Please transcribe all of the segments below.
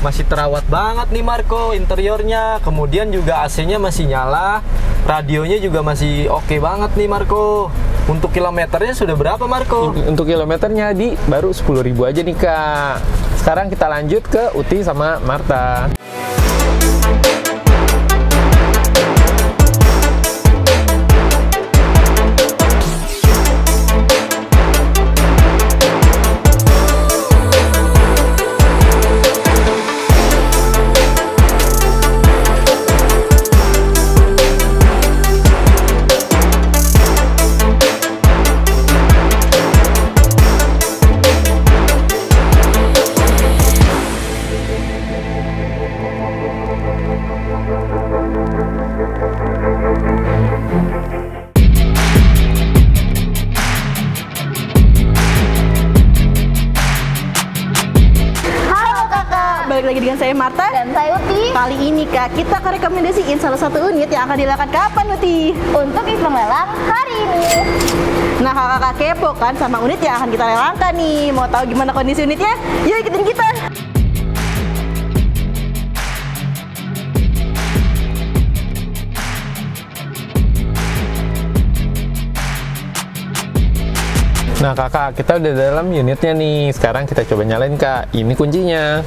masih terawat banget nih Marco interiornya. Kemudian juga AC-nya masih nyala, radionya juga masih oke banget nih Marco. Untuk kilometernya sudah berapa Marco? Untuk kilometernya baru 10.000 aja nih Kak. Sekarang kita lanjut ke Uti sama Marta. Balik lagi dengan saya Marta dan saya Uti. Kali ini Kak, kita akan rekomendasiin salah satu unit yang akan dilelang kapan Uti? Untuk event lelang hari ini. Nah kakak kepo kan sama unit yang akan kita lelangkan nih. Mau tahu gimana kondisi unitnya? Yuk ikutin kita. Nah kakak, kita udah dalam unitnya nih. Sekarang kita coba nyalain Kak. Ini kuncinya.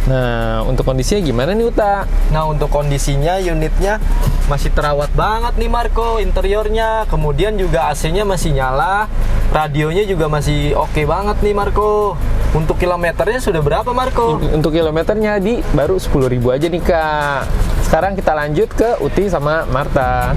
Nah, untuk kondisinya gimana nih Uta? Nah, untuk kondisinya unitnya masih terawat banget nih Marco interiornya. Kemudian juga AC-nya masih nyala, radionya juga masih oke banget nih Marco. Untuk kilometernya sudah berapa Marco? Untuk kilometernya baru 10.000 aja nih Kak. Sekarang kita lanjut ke Uti sama Marta.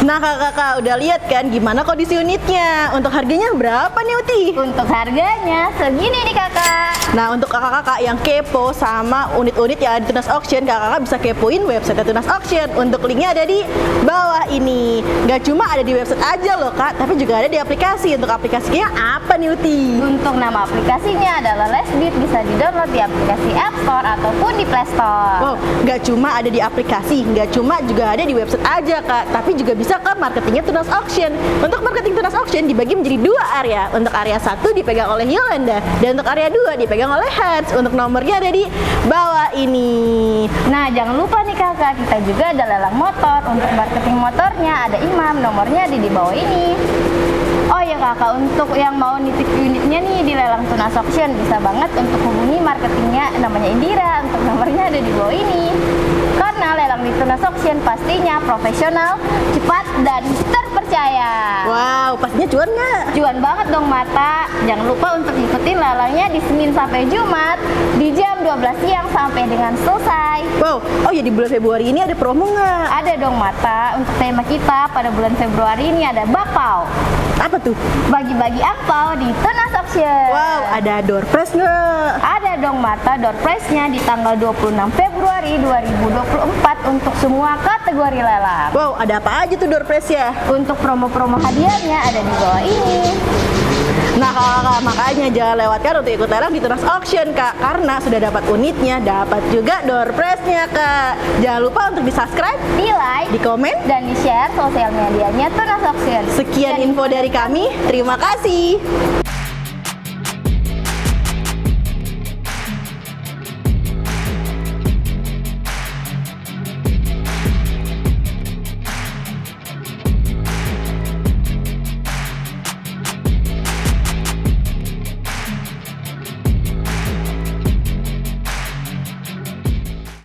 Nah kakak udah lihat kan gimana kondisi unitnya? Untuk harganya berapa nih Uti? Untuk harganya segini nih kakak. Nah untuk kakak-kakak yang kepo sama unit-unit yang ada di Tunas Auction, kakak-kakak bisa kepoin website Tunas Auction. Untuk linknya ada di bawah ini. Gak cuma ada di website aja loh Kak, tapi juga ada di aplikasi. Untuk aplikasinya apa nih Uti? Untuk nama aplikasinya adalah Lessbit, bisa di-download di aplikasi App Store ataupun di Play Store. Wow, gak cuma ada di aplikasi, gak cuma juga ada di website aja Kak, tapi juga bisa ke marketingnya Tunas Auction. Untuk marketing Tunas Auction dibagi menjadi 2 area. Untuk area 1 dipegang oleh Yolanda, dan untuk area 2 dipegang oleh Hans. Untuk nomornya ada di bawah ini. Nah jangan lupa nih kakak, kita juga ada lelang motor. Untuk marketing motornya ada Imam, nomornya ada di bawah ini. Oh ya kakak, untuk yang mau nitip unitnya nih di lelang Tunas Auction, bisa banget untuk hubungi marketingnya, namanya Indira. Untuk nomornya ada di bawah ini. Karena lelang di Tunas Auction pastinya profesional, cepat, dan terpercaya. Wow, pastinya cuan nggak? Cuan banget dong Mata. Jangan lupa untuk ikutin lelangnya di Senin sampai Jumat di jam 12 siang sampai dengan selesai. Wow, oh ya di bulan Februari ini ada promo nggak? Ada dong Mata. Untuk tema kita pada bulan Februari ini ada bakpao. Apa tuh? Bagi-bagi angpau di Tunas Auction. Wow, ada door prize nggak? Ada dong Marta, door prize-nya di tanggal 26 Februari 2024 untuk semua kategori lelang. Wow, ada apa aja tuh door prize ya? Untuk promo-promo hadiahnya ada di bawah ini. Nah kakak, makanya jangan lewatkan untuk ikut lelang di Tunas Auction Kak, karena sudah dapat unitnya, dapat juga door prize-nya Kak. Jangan lupa untuk di subscribe, di like, di komen, dan di share sosial medianya Tunas Auction. Sekian info dari kami, terima kasih.